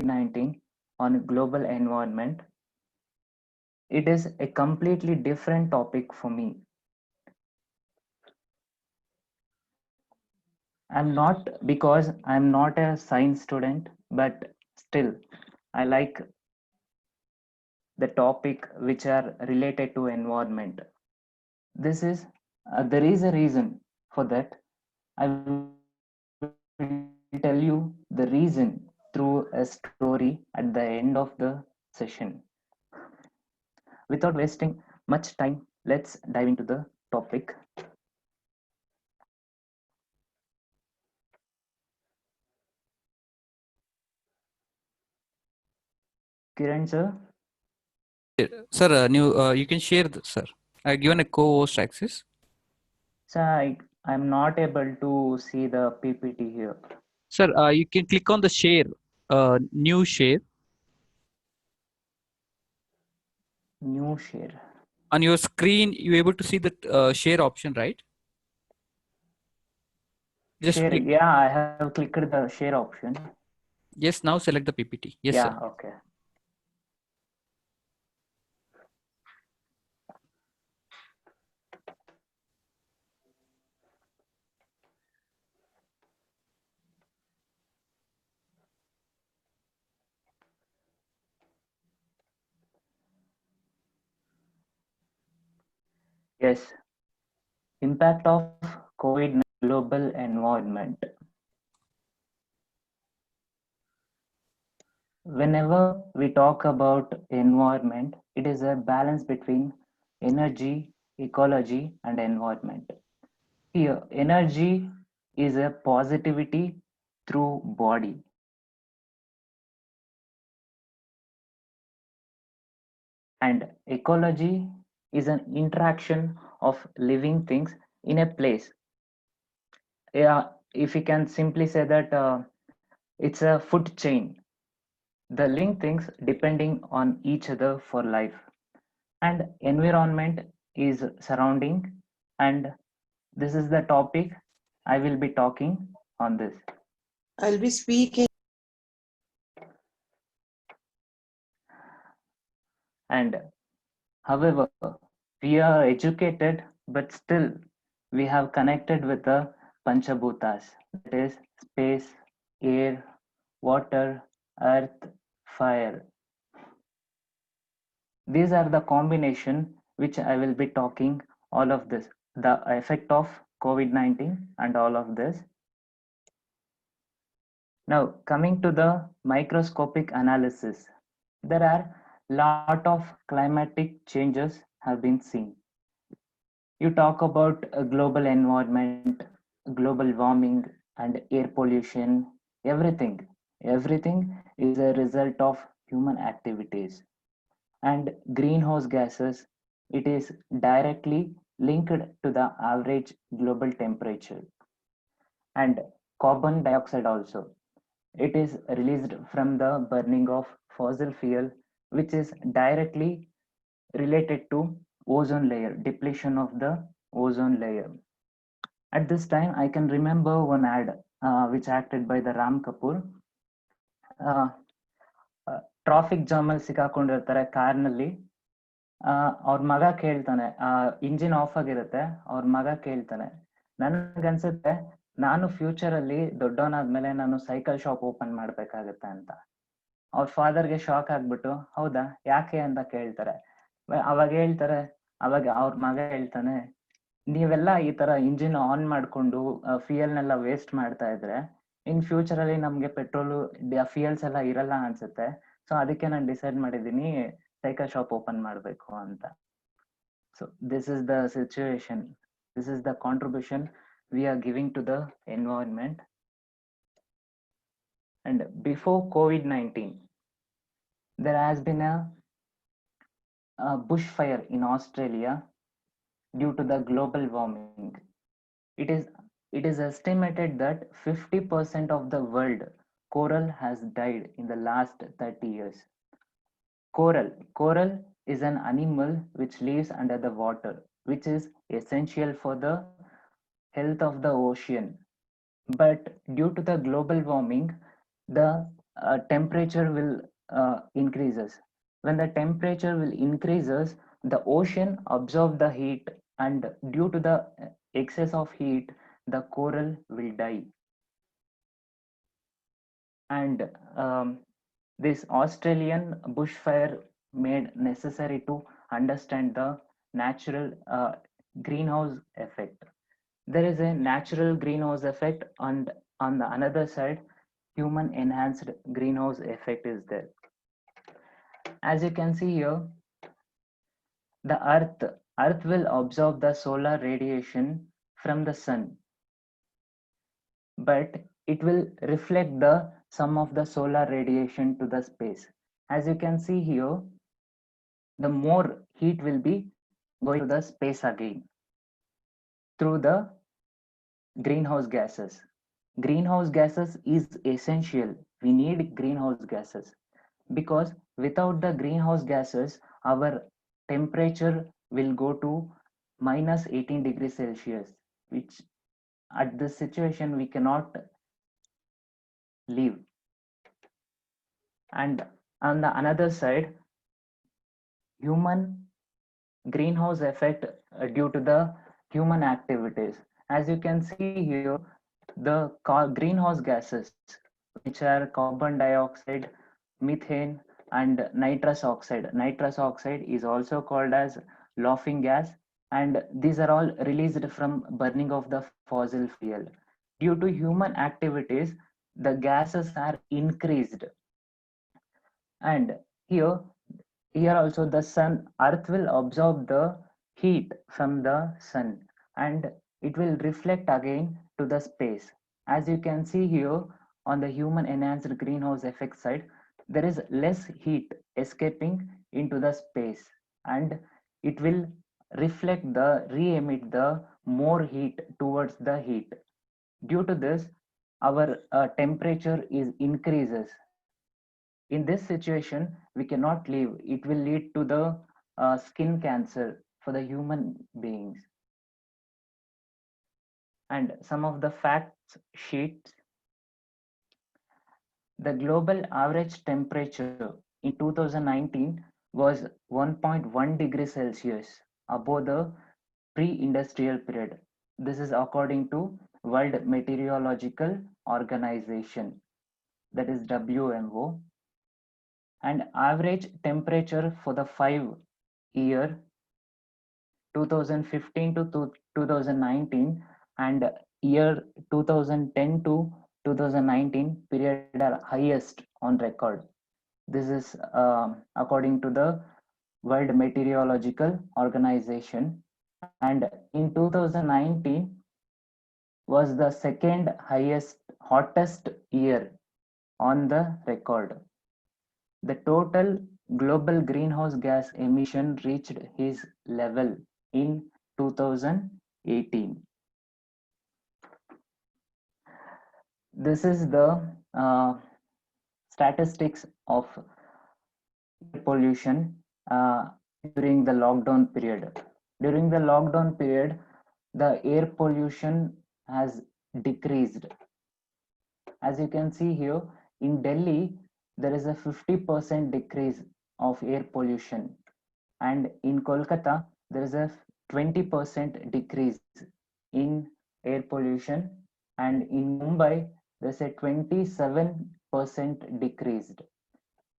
COVID-19 on global environment, it is a completely different topic for me. I'm not because I'm not a science student, but still I like the topic which are related to environment. This is there is a reason for that. I will tell you the reason through a story at the end of the session. Without wasting much time, let's dive into the topic. Kiran sir, Sir, new you can share this, sir. I given a co-host access. I'm not able to see the PPT here. Sir, you can click on the share, new share New share. on your screen. You able to see the share option, right? Just Share. click. Yeah, I have clicked the share option. Yes, now select the PPT. Yes, Yeah, sir. okay. Yes, impact of COVID global environment. Whenever we talk about environment, it is a balance between energy, ecology, and environment. Here, energy is a positivity through body, and ecology is an interaction of living things in a place. Yeah, if we can simply say that it's a food chain, the link things depending on each other for life. And environment is surrounding, and this is the topic I will be talking on this. I'll be speaking. And however, we are educated, but still we have connected with the Panchabhutas, that is space, air, water, earth, fire. These are the combination which I will be talking all of this, the effect of COVID-19 and all of this. Now, coming to the microscopic analysis, there are lot of climatic changes have been seen. You talk about a global environment, global warming, and air pollution, everything. Everything is a result of human activities. And greenhouse gases, it is directly linked to the average global temperature. And carbon dioxide also, it is released from the burning of fossil fuel, which is directly related to ozone layer, depletion of the ozone layer. At this time, I can remember one ad which acted by the Ram Kapoor. Traffic jam ಅಲ್ಲಿ ಸಿಕ್ಕಾಕೊಂಡಿರ್ತಾರೆ ಕಾರ್ನಲ್ಲಿ. ಅವ್ರ ಮಗ ಕೇಳ್ತಾನೆ, engine of ಆಗಿರುತ್ತೆ, ಅವ್ರ ಮಗ ಕೇಳ್ತಾನೆ, ನನ್ಗನ್ಸುತ್ತೆ ನಾನು ಫ್ಯೂಚರ್ ಅಲ್ಲಿ ದೊಡ್ಡವನಾದ್ಮೇಲೆ ನಾನು ಸೈಕಲ್ ಶಾಪ್ ಓಪನ್ ಮಾಡ್ಬೇಕಾಗತ್ತೆ ಅಂತ. ಅವ್ರ ಫಾದರ್ಗೆ ಶಾಕ್ ಆಗ್ಬಿಟ್ಟು, ಹೌದಾ ಯಾಕೆ ಅಂತ ಕೇಳ್ತಾರೆ. ಅವಾಗ ಹೇಳ್ತಾರೆ, ಅವಾಗ ಅವ್ರ ಮಗ ಹೇಳ್ತಾನೆ, ನೀವೆಲ್ಲ ಈ ತರ ಇಂಜಿನ್ ಆನ್ ಮಾಡ್ಕೊಂಡು ಫ್ಯೂಯಲ್ನೆಲ್ಲ ವೇಸ್ಟ್ ಮಾಡ್ತಾ ಇದ್ರೆ ಇನ್ ಫ್ಯೂಚರ್ ಅಲ್ಲಿ ನಮ್ಗೆ ಪೆಟ್ರೋಲ್ ಫ್ಯೂಯಲ್ಸ್ ಎಲ್ಲ ಇರಲ್ಲ ಅನ್ಸುತ್ತೆ. ಸೊ ಅದಕ್ಕೆ ನಾನು ಡಿಸೈಡ್ ಮಾಡಿದೀನಿ ಸೈಕಲ್ ಶಾಪ್ ಓಪನ್ ಮಾಡ್ಬೇಕು ಅಂತ. So this is the situation, this is the contribution we are giving to the environment. And before COVID-19, there has been a bushfire in Australia due to the global warming. It is it is estimated that 50% of the world coral has died in the last 30 years. Coral is an animal which lives under the water, which is essential for the health of the ocean. But due to the global warming, the temperature will increases. When the temperature will increases, the ocean absorb the heat, and due to the excess of heat, the coral will die. And this Australian bushfire made necessary to understand the natural greenhouse effect. There is a natural greenhouse effect, and on the another side, human enhanced greenhouse effect is there. As you can see here, the earth will absorb the solar radiation from the sun, but it will reflect the some of the solar radiation to the space. As you can see here, the more heat will be going to the space again through the greenhouse gases. Greenhouse gases is essential. We need greenhouse gases because without the greenhouse gases, our temperature will go to minus 18 degrees Celsius, which at this situation we cannot live. And on the another side, human greenhouse effect due to the human activities. As you can see here, the greenhouse gases, which are carbon dioxide, methane, and nitrous oxide. Nitrous oxide is also called as laughing gas, and these are all released from burning of the fossil fuel. Due to human activities, the gases are increased. And here, here also the sun, earth will absorb the heat from the sun, and it will reflect again to the space. As you can see here on the human enhanced greenhouse effect side, there is less heat escaping into the space, and it will reflect the re-emit the more heat towards the heat. Due to this, our temperature is increases. In this situation, we cannot live. It will lead to the skin cancer for the human beings. And some of the facts sheets, the global average temperature in 2019 was 1.1 degrees Celsius above the pre-industrial period. This is according to World Meteorological Organization, that is WMO. And average temperature for the 5 year 2015 to 2019 and year 2010 to 2019 period are highest on record. This is according to the World Meteorological Organization, and in 2019 was the second highest hottest year on the record. The total global greenhouse gas emission reached its level in 2018. This is the statistics of pollution during the lockdown period. During the lockdown period, the air pollution has decreased. As you can see here, in Delhi, there is a 50% decrease of air pollution, and in Kolkata there is a 20% decrease in air pollution, and in Mumbai there's a 27% decreased,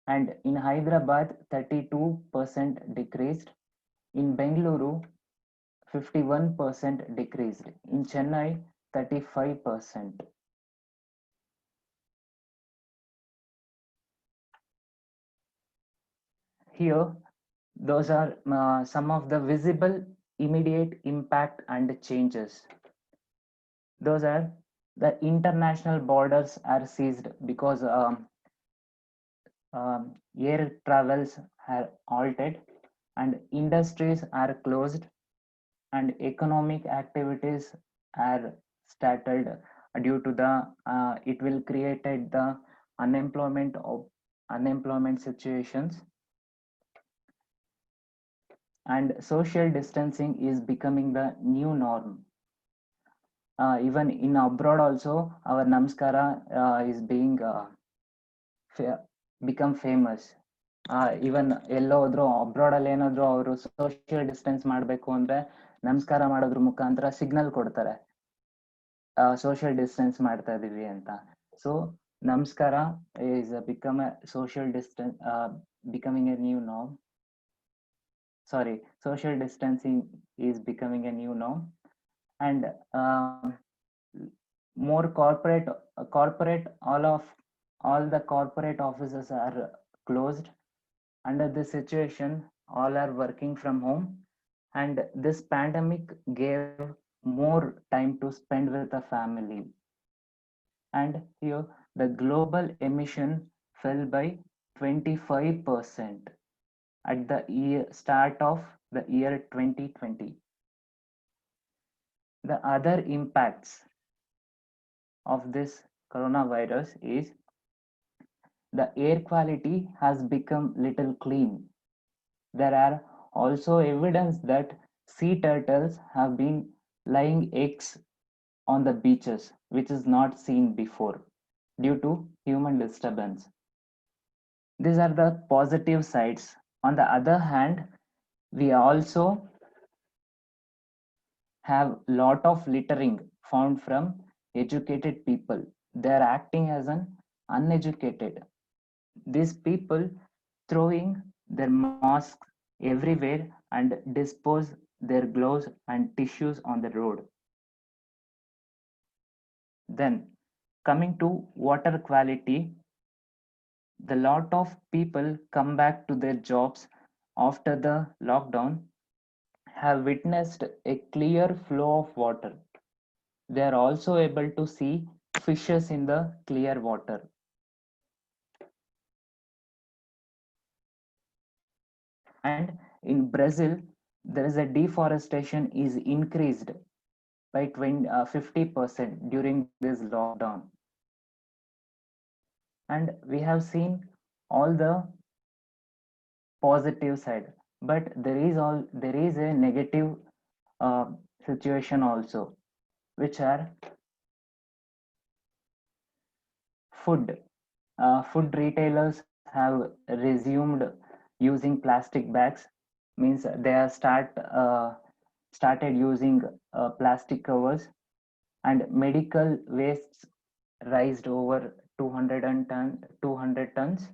and in Hyderabad 32% decreased, in Bengaluru 51% decreased, in Chennai 35%. Here, those are some of the visible immediate impact and changes. Those are the international borders are seized because air travels are halted, and industries are closed, and economic activities are started due to the it will created the unemployment situations, and social distancing is becoming the new norm. Even in abroad also, our namaskara is being become famous. Even ಎಲ್ಲೋ ಹೋದ್ರು abroad ಅಲ್ಲಿ ಏನಾದ್ರು ಅವರು social distance ಮಾಡಬೇಕು ಅಂದ್ರೆ ನಮಸ್ಕಾರ ಮಾಡೋದ್ರ ಮುಖಾಂತರ ಸಿಗ್ನಲ್ ಕೊಡ್ತಾರೆ, ಸೋಷಿಯಲ್ ಡಿಸ್ಟೆನ್ಸ್ ಮಾಡ್ತಾ ಇದೀವಿ ಅಂತ. ಸೊ ನಮಸ್ಕಾರ is become a social distance, becoming a new norm. Sorry, social distancing is becoming a new norm. And more corporate all the corporate offices are closed. Under this situation, all are working from home, and this pandemic gave more time to spend with the family. And here the global emission fell by 25% at the start of the year 2020. The other impacts of this coronavirus is the air quality has become little clean. There are also evidence that sea turtles have been laying eggs on the beaches, which is not seen before due to human disturbance. These are the positive sides. On the other hand, we also have lot of littering found from educated people. They are acting as an uneducated. These people throwing their masks everywhere and dispose their gloves and tissues on the road. Then coming to water quality, the lot of people come back to their jobs after the lockdown have witnessed a clear flow of water. They are also able to see fishes in the clear water. And in Brazil, there is a deforestation is increased by 50% during this lockdown. And we have seen all the positive side, but there is a negative situation also, which are food. Food retailers have resumed using plastic bags, means they have started using plastic covers. And medical wastes rised over 200 tons.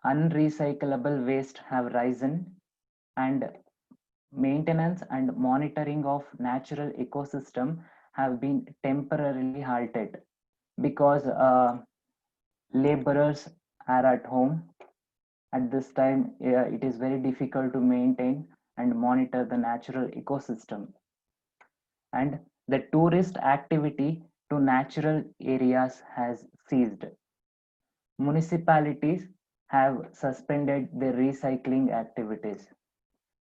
Unrecyclable waste have risen, and maintenance and monitoring of natural ecosystem have been temporarily halted because laborers are at home. At this time, it is very difficult to maintain and monitor the natural ecosystem. And the tourist activity to natural areas has ceased. Municipalities have suspended their recycling activities,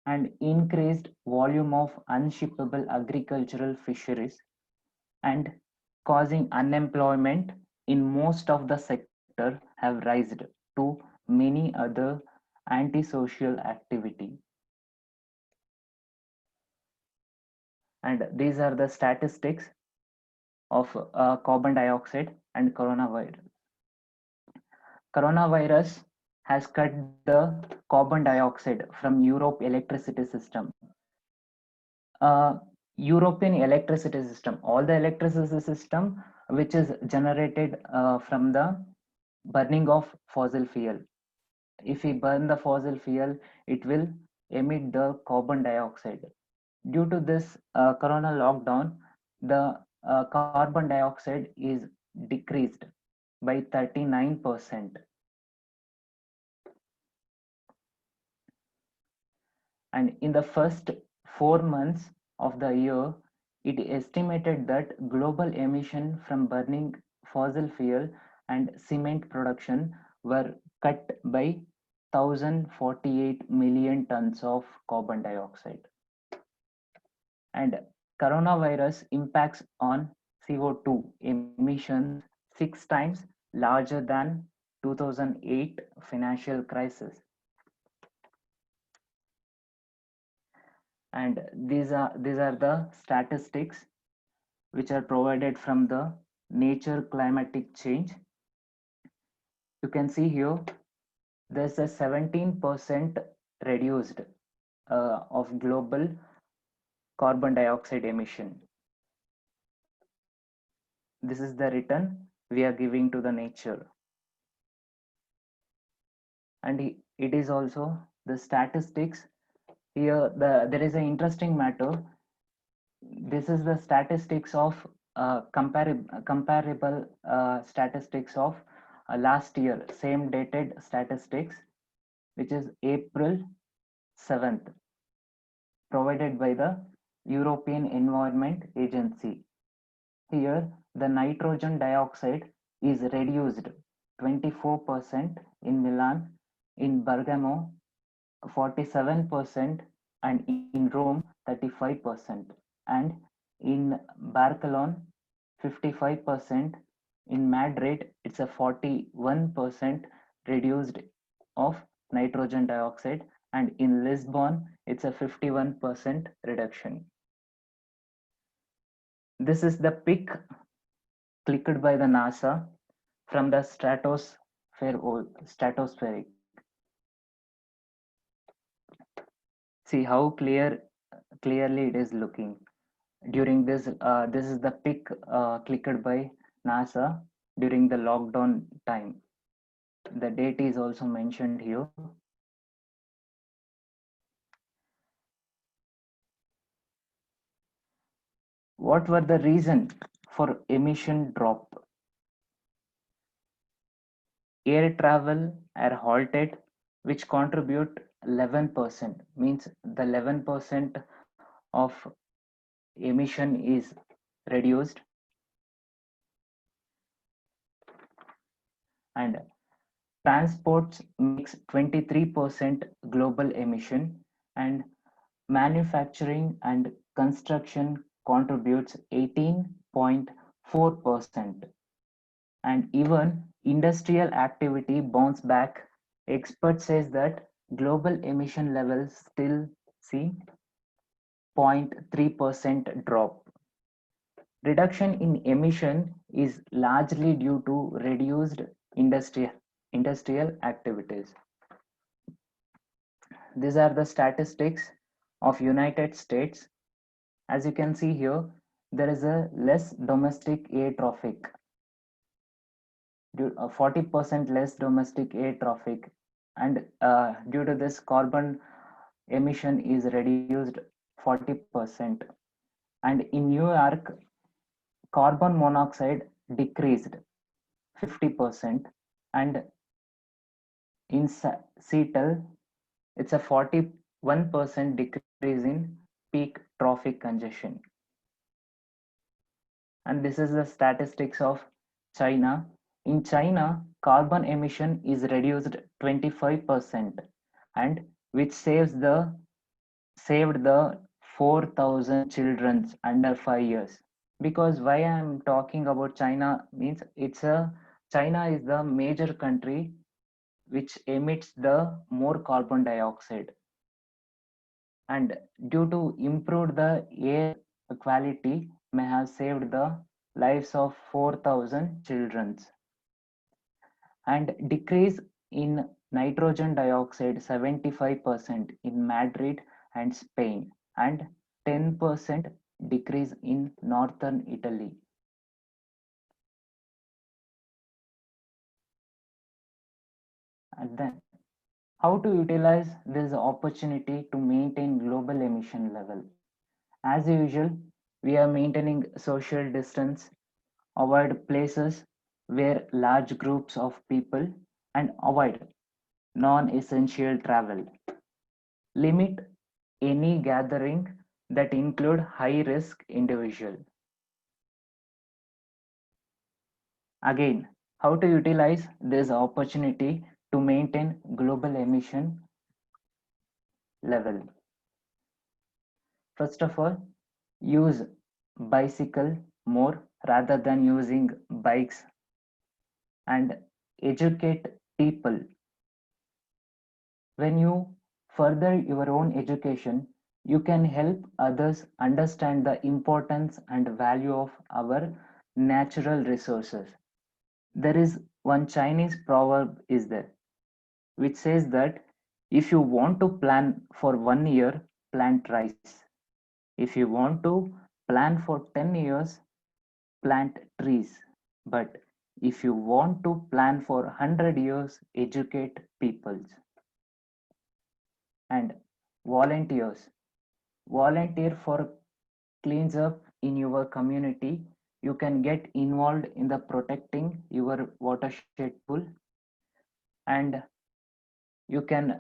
and increased volume of unshippable agricultural fisheries and causing unemployment in most of the sector have raised to many other antisocial activity. And these are the statistics of carbon dioxide and coronavirus. Coronavirus has cut the carbon dioxide from Europe electricity system. European electricity system, all the electricity system which is generated from the burning of fossil fuel. If we burn the fossil fuel, it will emit the carbon dioxide. Due to this corona lockdown, the carbon dioxide is decreased by 39%. And in the first 4 months of the year, it is estimated that global emission from burning fossil fuel and cement production were cut by 1,048 million tons of carbon dioxide. And coronavirus impacts on CO2 emissions 6 times larger than 2008 financial crisis. And these are the statistics which are provided from the Nature Climatic Change. You can see here, there's a 17% reduced of global carbon dioxide emission. This is the return we are giving to the nature. And it is also the statistics. Here, there is an interesting matter. This is the statistics of comparable statistics of last year, same dated statistics, which is April 7th, provided by the European Environment Agency. Here, the nitrogen dioxide is reduced 24% in Milan, in Bergamo 47%, and in Rome 35%, and in Barcelona 55%. In Madrid, it's a 41% reduced of nitrogen dioxide, and in Lisbon, it's a 51% reduction. This is the pic clicked by the NASA from the stratospheric. See how clearly it is looking. During this, this is the pic clicked by NASA during the lockdown time. The date is also mentioned here. What were the reason for emission drop? Air travel are halted, which contribute 11%, means the 11% of emission is reduced. And transports makes 23% global emission, and manufacturing and construction contributes 18.4%. And even industrial activity bounce back. Expert says that global emission levels still see 0.3% drop. Reduction in emission is largely due to reduced industrial activities. These are the statistics of United States. As you can see here, there is a less domestic air traffic, 40% less domestic air traffic, and due to this, carbon emission is reduced 40%. And in New York, carbon monoxide decreased 50%, and in Seattle, it's a 41% decrease in peak traffic congestion. And this is the statistics of China. In China, carbon emission is reduced 25%, and which saved the 4,000 children under 5 years. Because why I'm talking about China means China is the major country which emits the more carbon dioxide, and due to improve the air quality may have saved the lives of 4,000 children. And decrease in nitrogen dioxide 75% in Madrid and Spain, and 10% decrease in northern Italy. And then, how to utilize this opportunity to maintain global emission level? As usual, we are maintaining social distance, avoid places where large groups of people, and avoid non-essential travel. Limit any gathering that include high-risk individual. Again, how to utilize this opportunity to maintain global emission level? First of all, use bicycle more rather than using bikes, and educate people. When you further your own education, you can help others understand the importance and value of our natural resources. There is one Chinese proverb is there, which says that if you want to plan for 1 year, plant rice. If you want to plan for 10 years, plant trees. But if you want to plan for 100 years, educate peoples. And volunteers. Volunteer for cleans up in your community. You can get involved in the protecting your watershed pool, and you can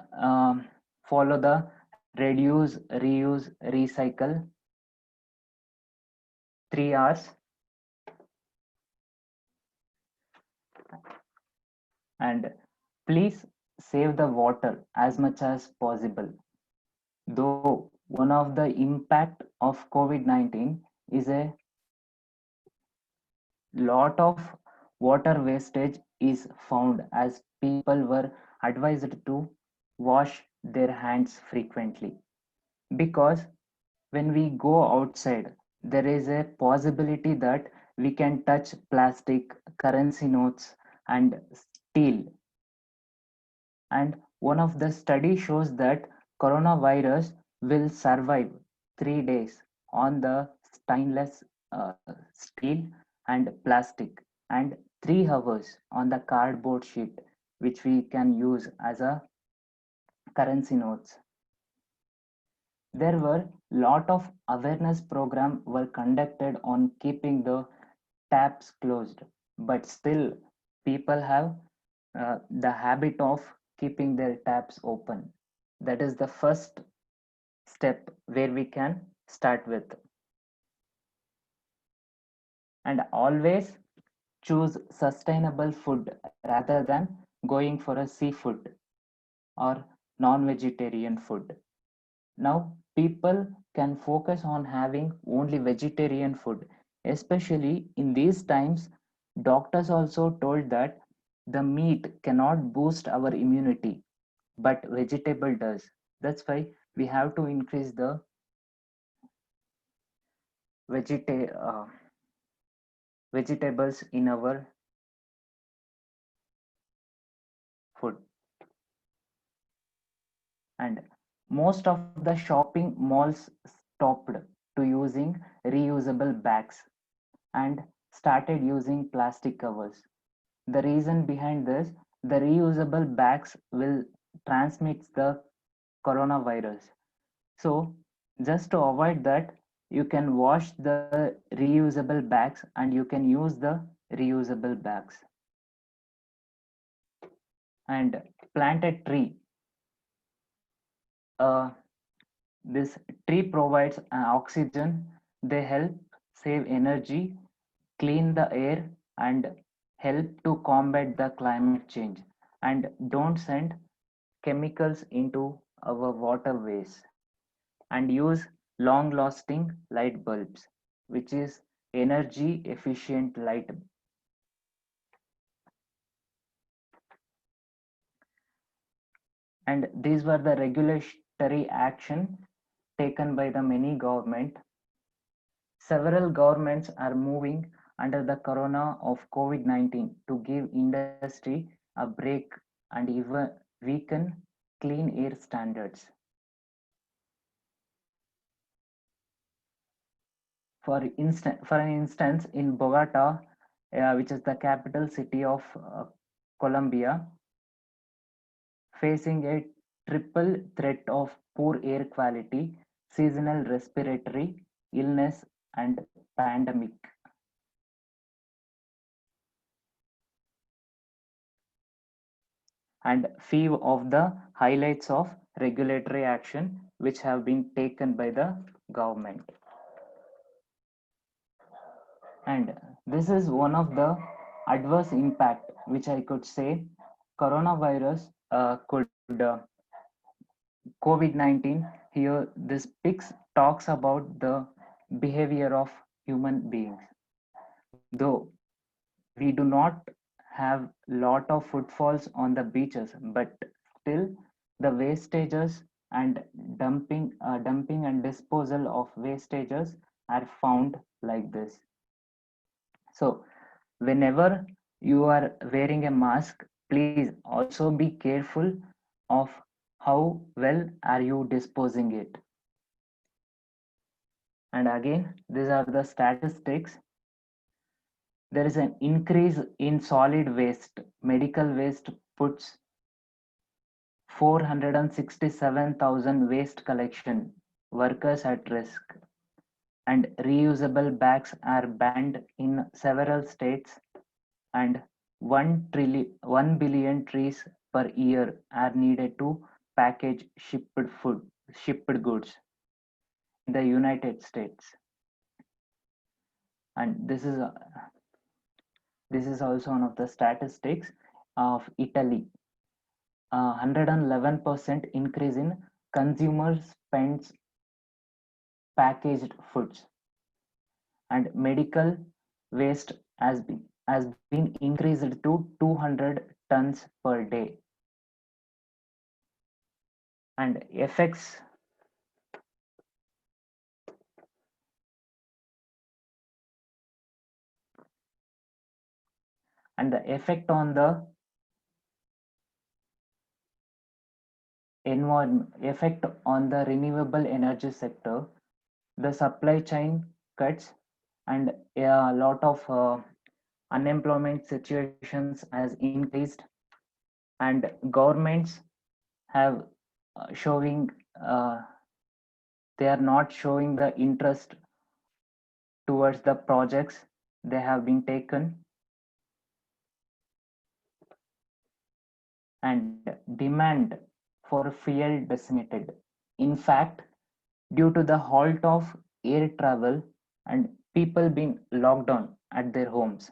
follow the reduce, reuse, recycle 3 R's, and please save the water as much as possible. Though one of the impact of COVID-19 is a lot of water wastage is found as people were advised to wash their hands frequently, because when we go outside there is a possibility that we can touch plastic, currency notes, and steel. And one of the study shows that coronavirus will survive 3 days on the stainless steel and plastic, and 3 hours on the cardboard sheet, which we can use as a currency notes. There were lot of awareness program were conducted on keeping the taps closed, but still people have the habit of keeping their taps open. That is the first step where we can start with. And always choose sustainable food rather than going for a seafood or non-vegetarian food. Now people can focus on having only vegetarian food, especially in these times. Doctors also told that the meat cannot boost our immunity, but vegetable does. That's why we have to increase the vegeta- uh, vegetables in our food. And most of the shopping malls stopped to using reusable bags and started using plastic covers. The reason behind this, the reusable bags will transmit the coronavirus. So just to avoid that, you can wash the reusable bags and you can use the reusable bags. And plant a tree. Uh, this tree provides oxygen, they help save energy, clean the air, and help to combat the climate change. And don't send chemicals into our waterways, and use long lasting light bulbs, which is energy efficient light. And these were the regulatory action taken by the many government. Several governments are moving under the corona of COVID-19 to give industry a break and even weaken clean air standards. For an instance, in Bogota, which is the capital city of Colombia, facing a triple threat of poor air quality, seasonal respiratory illness, and pandemic. And few of the highlights of regulatory action which have been taken by the government. And this is one of the adverse impact which I could say coronavirus could COVID-19. Here this pics talks about the behavior of human beings. Though we do not have lot of footfalls on the beaches, but still the wastages and dumping and disposal of wastages are found like this. So whenever you are wearing a mask, please also be careful of how well are you disposing it. And again, these are the statistics. There is an increase in solid waste. Medical waste puts 467,000 waste collection workers at risk, and reusable bags are banned in several states, and 1 billion trees per year are needed to package shipped goods in the United States. And this is also one of the statistics of Italy. 111% increase in consumer spends packaged foods, and medical waste has been increased to 200 tons per day. And effects and the effect on the effect on the renewable energy sector, the supply chain cuts, and a lot of unemployment situations has increased, and governments have showing they are not showing the interest towards the projects they have been taken, and demand for fuel decimated. In fact, due to the halt of air travel and people being locked down at their homes,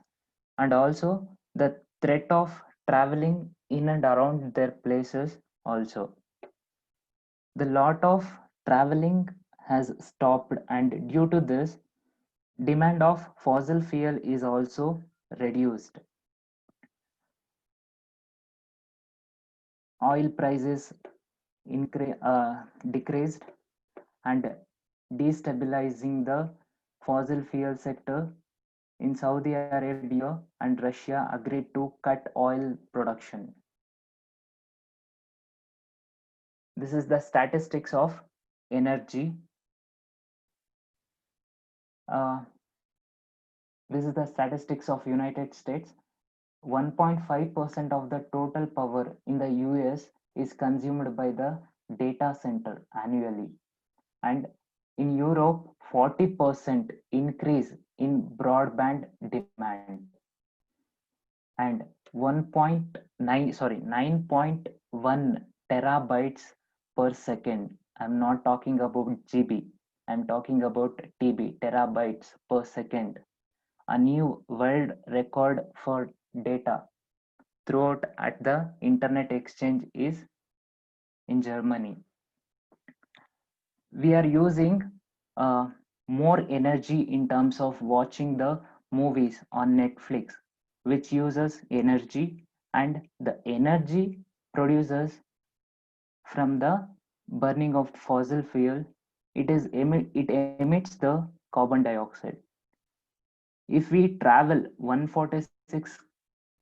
and also the threat of traveling in and around their places also, the lot of traveling has stopped, and due to this demand of fossil fuel is also reduced. Oil prices decreased, and destabilizing the fossil fuel sector in Saudi Arabia and Russia agreed to cut oil production. This is the statistics of energy. This is the statistics of United States. 1.5% of the total power in the US is consumed by the data center annually, and in Europe 40% increase in broadband demand, and 9.1 terabytes per second. I'm not talking about GB, I'm talking about TB, terabytes per second, a new world record for data throughout at the internet exchange is in Germany. We are using more energy in terms of watching the movies on Netflix, which uses energy, and the energy produces from the burning of fossil fuel, it emits the carbon dioxide. If we travel 146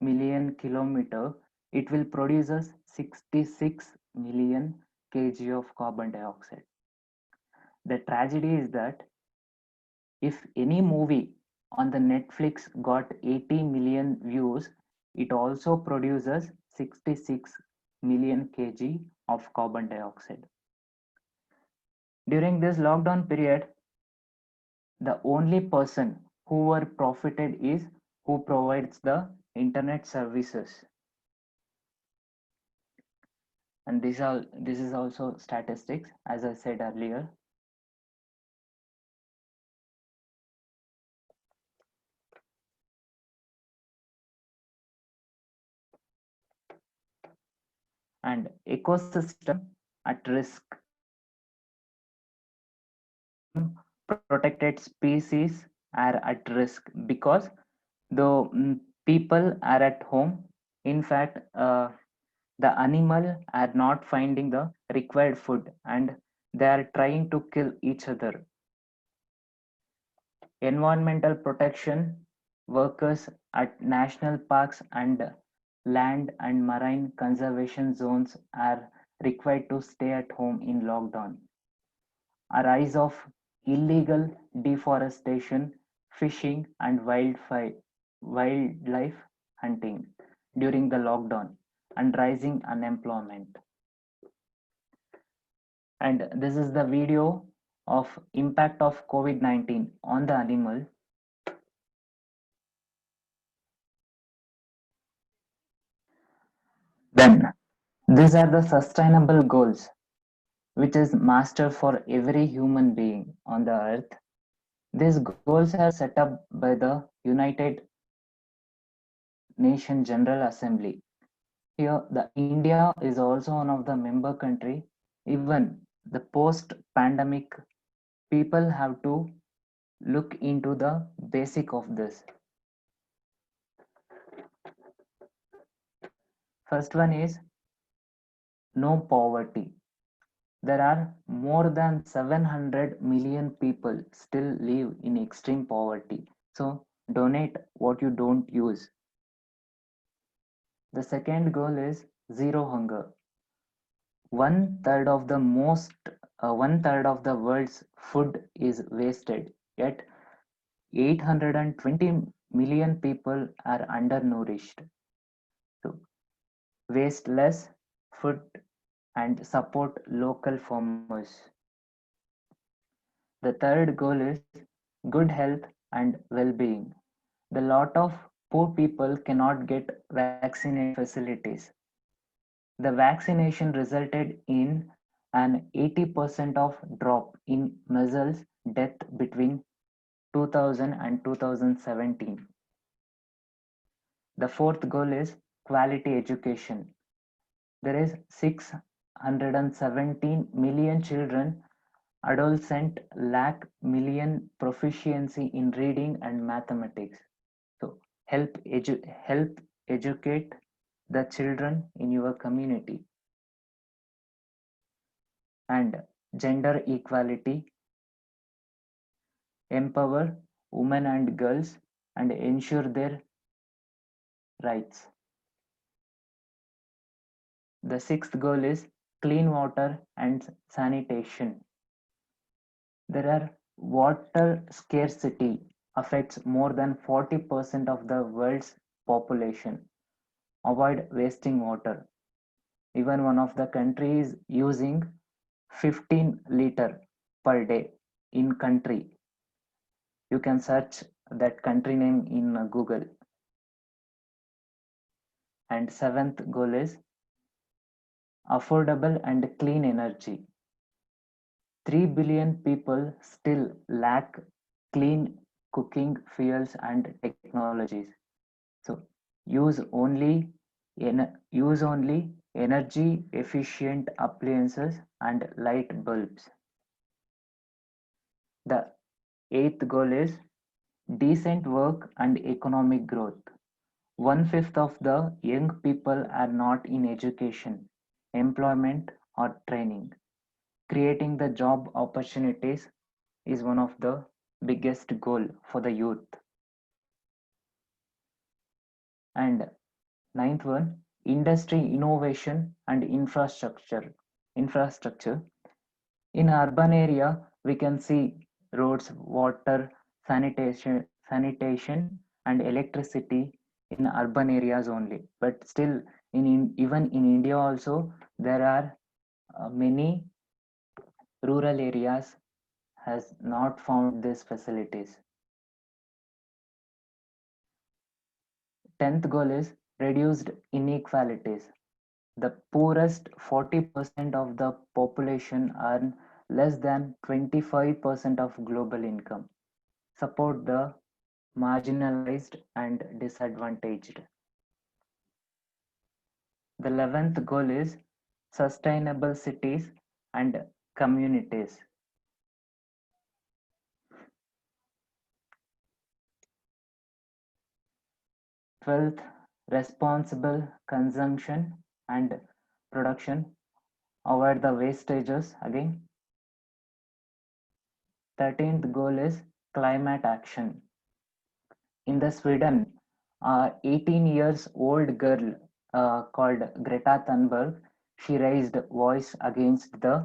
million kilometer, it will produce us 66 million kg of carbon dioxide. The tragedy is that if any movie on the Netflix got 80 million views, it also produces 66 million kg of carbon dioxide. During this lockdown period, the only person who were profited is who provides the internet services. And this is also statistics, as I said earlier. And ecosystem at risk. Protected species are at risk because the people are at home. In fact, the animal are not finding the required food, and they are trying to kill each other. Environmental protection, workers at national parks and land and marine conservation zones are required to stay at home in lockdown. A rise of illegal deforestation, fishing, and wildlife hunting during the lockdown, and rising unemployment. And this is the video of impact of COVID-19 on the animal. Then these are the sustainable goals, which is master for every human being on the earth. These goals are set up by the United Nations General Assembly. Here, the India is also one of the member country. Even the post-pandemic, people have to look into the basic of this. First one is no poverty. There are more than 700 million people still live in extreme poverty. So donate what you don't use. The second goal is zero hunger. One third of the world's food is wasted, yet 820 million people are undernourished. So waste less food and support local farmers. The third goal is good health and well-being. The lot of poor people cannot get vaccination facilities. The vaccination resulted in an 80% of drop in measles death between 2000 and 2017. The fourth goal is quality education. There is 617 million children, adolescent lack million proficiency in reading and mathematics. So help educate the children in your community. And gender equality, empower women and girls and ensure their rights. The sixth goal is clean water and sanitation. There are water scarcity affects more than 40% of the world's population. Avoid wasting water. Even one of the countries using 15 liter per day in country. You can search that country name in Google. And seventh goal is affordable and clean energy. 3 billion people still lack clean cooking fuels and technologies. So use only energy efficient appliances and light bulbs. The eighth goal is decent work and economic growth. One-fifth of the young people are not in education, employment, or training. Creating the job opportunities is one of the biggest goal for the youth. And ninth one, industry innovation and infrastructure. In urban area, we can see roads, water, sanitation and electricity in urban areas only. But still, even in India also, there are many rural areas has not found these facilities. 10th goal is reduced inequalities. The poorest 40% of the population earn less than 25% of global income. Support the marginalized and disadvantaged. The 11th goal is sustainable cities and communities. 12th, responsible consumption and production. Avoid the wastages again. 13th goal is climate action. In the Sweden, 18 years old girl called Greta Thunberg, she raised voice against the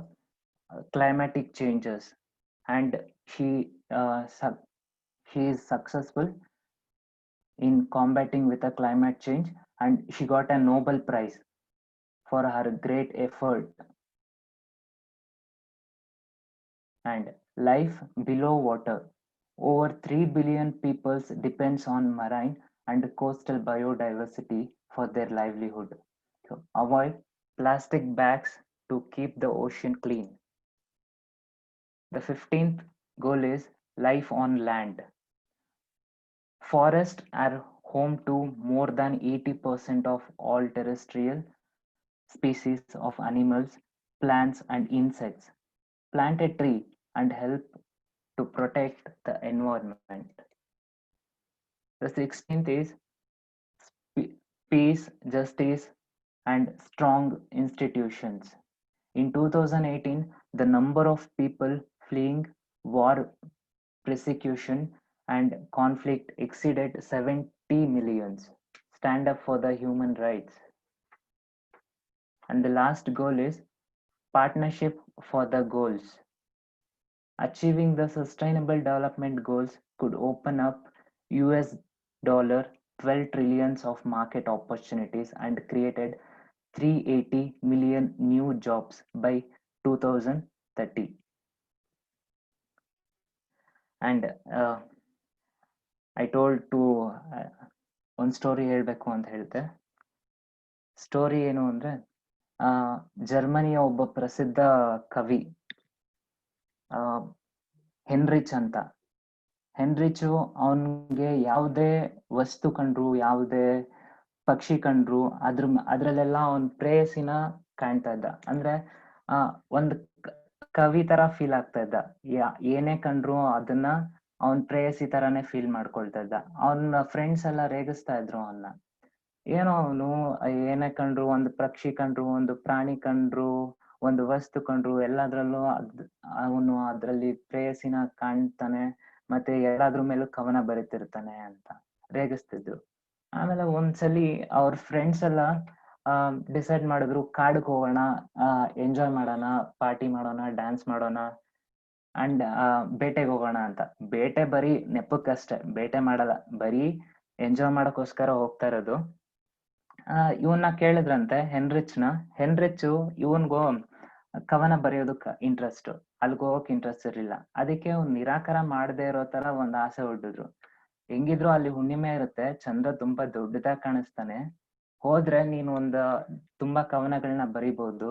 climatic changes, and she is successful in combating with the climate change, and she got a Nobel Prize for her great effort. And life below water. Over 3 billion people depends on marine and coastal biodiversity for their livelihood. So avoid plastic bags to keep the ocean clean. The 15th goal is life on land. Forests are home to more than 80% of all terrestrial species of animals, plants, and insects. Plant a tree and help to protect the environment. The 16th is peace, justice, and strong institutions. In 2018, the number of people fleeing war, persecution, and conflict exceeded 70 millions. Stand up for the human rights. And the last goal is partnership for the goals. Achieving the sustainable development goals could open up US dollar 12 trillions of market opportunities and created 380 million new jobs by 2030. And I told to ಒಂದು story ಹೇಳ್ಬೇಕು ಅಂತ ಹೇಳ್ತೆ. Story ಏನು ಅಂದ್ರೆ ಜರ್ಮನಿಯ ಒಬ್ಬ ಪ್ರಸಿದ್ಧ ಕವಿ ಹೆನ್ರಿಚ್ ಅಂತ. ಹೆನ್ರಿಚು ಅವನ್ಗೆ ಯಾವುದೇ ವಸ್ತು ಕಂಡ್ರು, ಯಾವುದೇ ಪಕ್ಷಿ ಕಂಡ್ರು ಅದ್ರಲ್ಲೆಲ್ಲ ಅವನ್ ಪ್ರೇಯಸಿನ ಕಾಣ್ತಾ ಇದ್ದ. ಅಂದ್ರೆ ಒಂದ್ ಕವಿ ತರ ಫೀಲ್ ಆಗ್ತಾ ಇದ್ದ. ಏನೇ ಕಂಡ್ರು ಅದನ್ನ ಅವನ್ ಪ್ರೇಯಸಿ ತರಾನೇ ಫೀಲ್ ಮಾಡ್ಕೊಳ್ತಾ ಇದ್ದ. ಅವನ ಫ್ರೆಂಡ್ಸ್ ಎಲ್ಲ ರೇಗಿಸ್ತಾ ಇದ್ರು ಅವನ್ನ. ಏನೋ ಅವನು ಏನೇ ಕಂಡ್ರು, ಒಂದು ಪಕ್ಷಿ ಕಂಡ್ರು, ಒಂದು ಪ್ರಾಣಿ ಕಂಡ್ರು, ಒಂದು ವಸ್ತು ಕಂಡ್ರು, ಎಲ್ಲದ್ರಲ್ಲೂ ಅವನು ಅದ್ರಲ್ಲಿ ಪ್ರೇಯಸಿನ ಕಾಣ್ತಾನೆ, ಮತ್ತೆ ಎಲ್ಲಾದ್ರ ಮೇಲೂ ಕವನ ಬರೀತಿರ್ತಾನೆ ಅಂತ ರೇಗಿಸ್ತಿದ್ರು. ಆಮೇಲೆ ಒಂದ್ಸಲಿ ಅವ್ರ ಫ್ರೆಂಡ್ಸ್ ಎಲ್ಲ ಡಿಸೈಡ್ ಮಾಡಿದ್ರು, ಕಾಡಿಗೆ ಹೋಗೋಣ, ಎಂಜಾಯ್ ಮಾಡೋಣ, ಪಾರ್ಟಿ ಮಾಡೋಣ, ಡ್ಯಾನ್ಸ್ ಮಾಡೋಣ, ಅಂಡ್ ಬೇಟೆಗೆ ಹೋಗೋಣ ಅಂತ. ಬೇಟೆ ಬರೀ ನೆಪಕ್ಕಷ್ಟೇ, ಬೇಟೆ ಮಾಡಲ್ಲ, ಬರೀ ಎಂಜಾಯ್ ಮಾಡೋಕ್ಕೋಸ್ಕರ ಹೋಗ್ತಾ ಇರೋದು. ಇವನ್ನ ಕೇಳಿದ್ರಂತೆ ಹೆನ್ರಿಚ್ ಇವನ್ಗೋ ಕವನ ಬರೆಯೋದಕ್ಕೆ ಇಂಟ್ರೆಸ್ಟ್, ಅಲ್ಗೆ ಹೋಗಕ್ ಇಂಟ್ರೆಸ್ಟ್ ಇರ್ಲಿಲ್ಲ. ಅದಕ್ಕೆ ಅವ್ನು ನಿರಾಕರ ಮಾಡದೇ ಇರೋ ತರ ಒಂದ್ ಆಸೆ ಹೊಡ್ಡಿದ್ರು. ಹೆಂಗಿದ್ರು ಅಲ್ಲಿ ಹುಣ್ಣಿಮೆ ಇರುತ್ತೆ, ಚಂದ್ರ ತುಂಬಾ ದೊಡ್ಡದಾಗಿ ಕಾಣಿಸ್ತಾನೆ, ಹೋದ್ರೆ ನೀನ್ ತುಂಬಾ ಕವನಗಳನ್ನ ಬರಿಬಹುದು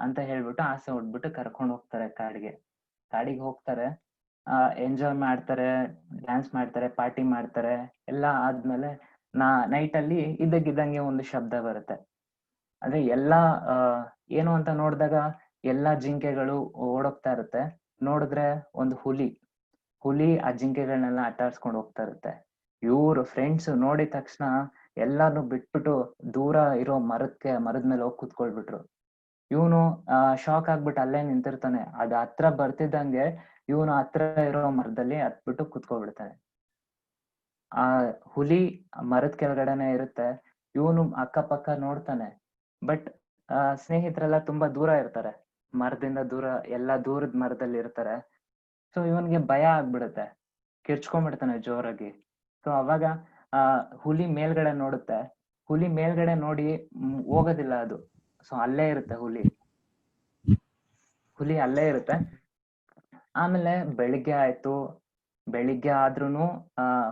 ಅಂತ ಹೇಳ್ಬಿಟ್ಟು ಆಸೆ ಹೊಡ್ಬಿಟ್ಟು ಕರ್ಕೊಂಡು ಹೋಗ್ತಾರೆ ಕಾಡಿಗೆ ಹೋಗ್ತಾರೆ. ಎಂಜಾಯ್ ಮಾಡ್ತಾರೆ, ಡ್ಯಾನ್ಸ್ ಮಾಡ್ತಾರೆ, ಪಾರ್ಟಿ ಮಾಡ್ತಾರೆ. ಎಲ್ಲ ಆದ್ಮೇಲೆ ನೈಟ್ ಅಲ್ಲಿ ಇದ್ದಕ್ಕಿದ್ದಂಗೆ ಒಂದು ಶಬ್ದ ಬರುತ್ತೆ. ಅಂದ್ರೆ ಎಲ್ಲಾ ಏನು ಅಂತ ನೋಡಿದಾಗ ಎಲ್ಲಾ ಜಿಂಕೆಗಳು ಓಡೋಗ್ತಾ ಇರುತ್ತೆ. ನೋಡಿದ್ರೆ ಒಂದು ಹುಲಿ ಆ ಜಿಂಕೆಗಳನ್ನೆಲ್ಲ ಅಟ್ಟಾಡ್ಸ್ಕೊಂಡು ಹೋಗ್ತಾ ಇರುತ್ತೆ. ಇವ್ರು ಫ್ರೆಂಡ್ಸ್ ನೋಡಿದ ತಕ್ಷಣ ಎಲ್ಲಾನು ಬಿಟ್ಬಿಟ್ಟು ದೂರ ಇರೋ ಮರದ ಮೇಲೆ ಹೋಗಿ ಕೂತ್ಕೊಳ್ಬಿಟ್ರು. ಇವನು ಶಾಕ್ ಆಗ್ಬಿಟ್ಟು ಅಲ್ಲೇ ನಿಂತಿರ್ತಾನೆ. ಅದ್ ಹತ್ರ ಬರ್ತಿದ್ದಂಗೆ ಇವನು ಹತ್ರ ಇರೋ ಮರದಲ್ಲಿ ಹತ್ಬಿಟ್ಟು ಕೂತ್ಕೊಳ್ಬಿಡ್ತಾನೆ. ಆ ಹುಲಿ ಮರದ ಕೆಳಗಡೆನೆ ಇರುತ್ತೆ. ಇವನು ಅಕ್ಕಪಕ್ಕ ನೋಡ್ತಾನೆ, ಬಟ್ ಸ್ನೇಹಿತರೆಲ್ಲ ತುಂಬಾ ದೂರ ಇರ್ತಾರೆ, ಮರದಿಂದ ದೂರ, ಎಲ್ಲಾ ದೂರದ ಮರದಲ್ಲಿ ಇರ್ತಾರೆ. ಸೊ ಇವನ್ಗೆ ಭಯ ಆಗ್ಬಿಡುತ್ತೆ, ಕಿರ್ಚ್ಕೊಂಡ್ಬಿಡ್ತಾನೆ ಜೋರಾಗಿ. ಸೊ ಅವಾಗ ಹುಲಿ ಮೇಲ್ಗಡೆ ನೋಡುತ್ತೆ. ಹುಲಿ ಮೇಲ್ಗಡೆ ನೋಡಿ ಹೋಗೋದಿಲ್ಲ ಅದು. ಸೊ ಅಲ್ಲೇ ಇರುತ್ತೆ ಹುಲಿ ಅಲ್ಲೇ ಇರುತ್ತೆ. ಆಮೇಲೆ ಬೆಳಿಗ್ಗೆ ಆದ್ರೂನು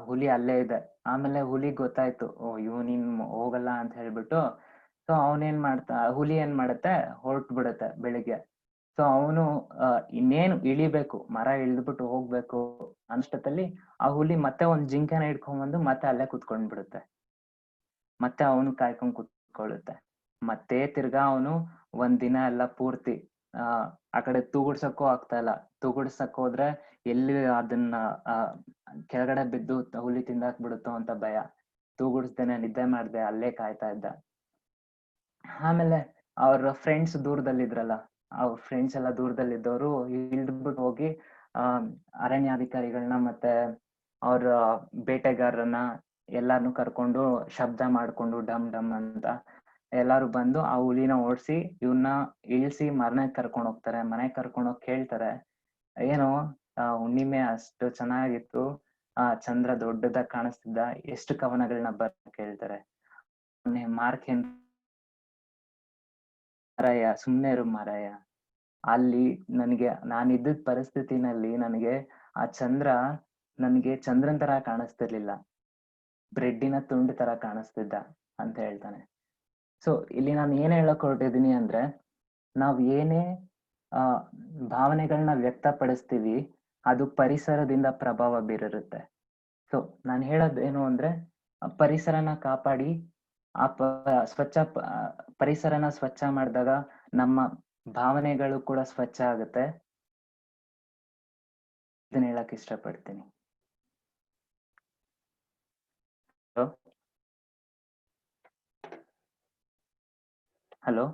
ಹುಲಿ ಅಲ್ಲೇ ಇದೆ. ಆಮೇಲೆ ಹುಲಿ ಗೊತ್ತಾಯ್ತು, ಇವನಿನ್ ಹೋಗಲ್ಲ ಅಂತ ಹೇಳ್ಬಿಟ್ಟು, ಸೊ ಹುಲಿ ಏನ್ ಮಾಡುತ್ತೆ, ಹೊರಟು ಬಿಡುತ್ತೆ ಬೆಳಿಗ್ಗೆ. ಸೊ ಅವನು ಇನ್ನೇನು ಇಳಿಬೇಕು, ಮರ ಇಳಿದ್ಬಿಟ್ಟು ಹೋಗ್ಬೇಕು ಅನ್ಷ್ಟದಲ್ಲಿ ಆ ಹುಲಿ ಮತ್ತೆ ಒಂದ್ ಜಿಂಕೆನ ಹಿಡ್ಕೊಂಡ್ಬಂದು ಮತ್ತೆ ಅಲ್ಲೇ ಕುತ್ಕೊಂಡ್ಬಿಡುತ್ತೆ. ಮತ್ತೆ ಅವನು ಕಾಯ್ಕೊಂಡ್ ಕುತ್ಕೊಳ್ಳುತ್ತೆ. ಮತ್ತೆ ತಿರ್ಗಾ ಅವನು ಒಂದ್ ದಿನ ಎಲ್ಲ ಪೂರ್ತಿ ಆ ಕಡೆ ತೂಗುಡ್ಸಕ್ಕೂ ಆಗ್ತಾ ಇಲ್ಲ. ತೂಗುಡ್ಸಕ್ ಹೋದ್ರೆ ಎಲ್ಲಿ ಅದನ್ನ ಕೆಳಗಡೆ ಬಿದ್ದು ಹುಲಿ ತಿಂದಾಕ್ಬಿಡುತ್ತೋ ಅಂತ ಭಯ. ತೂಗುಡ್ಸ್ದೇನೆ ನಿದ್ದೆ ಮಾಡ್ದೆ ಅಲ್ಲೇ ಕಾಯ್ತಾ ಇದ್ದ. ಆಮೇಲೆ ಅವ್ರ ಫ್ರೆಂಡ್ಸ್ ದೂರದಲ್ಲಿದ್ರಲ್ಲ, ಅವ್ರ ಫ್ರೆಂಡ್ಸ್ ಎಲ್ಲ ದೂರದಲ್ಲಿದ್ದವರು ಇಳಿದ್ಬಿಟ್ಟು ಹೋಗಿ ಅರಣ್ಯಾಧಿಕಾರಿಗಳನ್ನ ಮತ್ತೆ ಅವ್ರ ಬೇಟೆಗಾರರನ್ನ ಎಲ್ಲಾರ್ನು ಕರ್ಕೊಂಡು ಶಬ್ದ ಮಾಡ್ಕೊಂಡು ಡಮ್ ಡಮ್ ಅಂತ ಎಲ್ಲಾರು ಬಂದು ಆ ಹುಲಿನ ಓಡಿಸಿ ಇವನ್ನ ಇಳಿಸಿ ಮನೆಗ್ ಕರ್ಕೊಂಡು ಹೋಗ್ತಾರೆ. ಮನೆಗ್ ಕರ್ಕೊಂಡು ಹೋಗಿ ಕೇಳ್ತಾರೆ, ಏನೋ ಹುಣ್ಣಿಮೆ ಅಷ್ಟು ಚೆನ್ನಾಗಿತ್ತು, ಚಂದ್ರ ದೊಡ್ಡದಾಗಿ ಕಾಣಿಸ್ತಿದ್ದ, ಎಷ್ಟು ಕವನಗಳನ್ನ ಕೇಳ್ತಾರೆ. ಮಾರ್ಕ್ ಮಾರಾಯ, ಸುಮ್ನೆ ಇರು ಮಾರಾಯ. ಅಲ್ಲಿ ನಾನಿದ್ದ ಪರಿಸ್ಥಿತಿನಲ್ಲಿ ನನಗೆ ಆ ಚಂದ್ರ ನನಗೆ ಚಂದ್ರನ್ ತರ ಕಾಣಿಸ್ತಿರ್ಲಿಲ್ಲ, ಬ್ರೆಡ್ಡಿನ ತುಂಡು ತರ ಕಾಣಿಸ್ತಿದ್ದ ಅಂತ ಹೇಳ್ತಾನೆ. ಸೊ ಇಲ್ಲಿ ನಾನು ಏನ್ ಹೇಳಕ್ ಹೊರಟಿದೀನಿ ಅಂದ್ರೆ, ನಾವ್ ಏನೇ ಭಾವನೆಗಳನ್ನ ವ್ಯಕ್ತಪಡಿಸ್ತೀವಿ ಅದು ಪರಿಸರದಿಂದ ಪ್ರಭಾವ ಬೀರಿರುತ್ತೆ. ಸೊ ನಾನು ಹೇಳೋದ್ ಏನು ಅಂದ್ರೆ, ಪರಿಸರನ ಕಾಪಾಡಿ ಪರಿಸರನ ಸ್ವಚ್ಛ ಮಾಡಿದಾಗ ನಮ್ಮ ಭಾವನೆಗಳು ಕೂಡ ಸ್ವಚ್ಛ ಆಗುತ್ತೆ. ಇದನ್ನ ಹೇಳಕ್ ಇಷ್ಟಪಡ್ತೀನಿ. ಹಲೋ.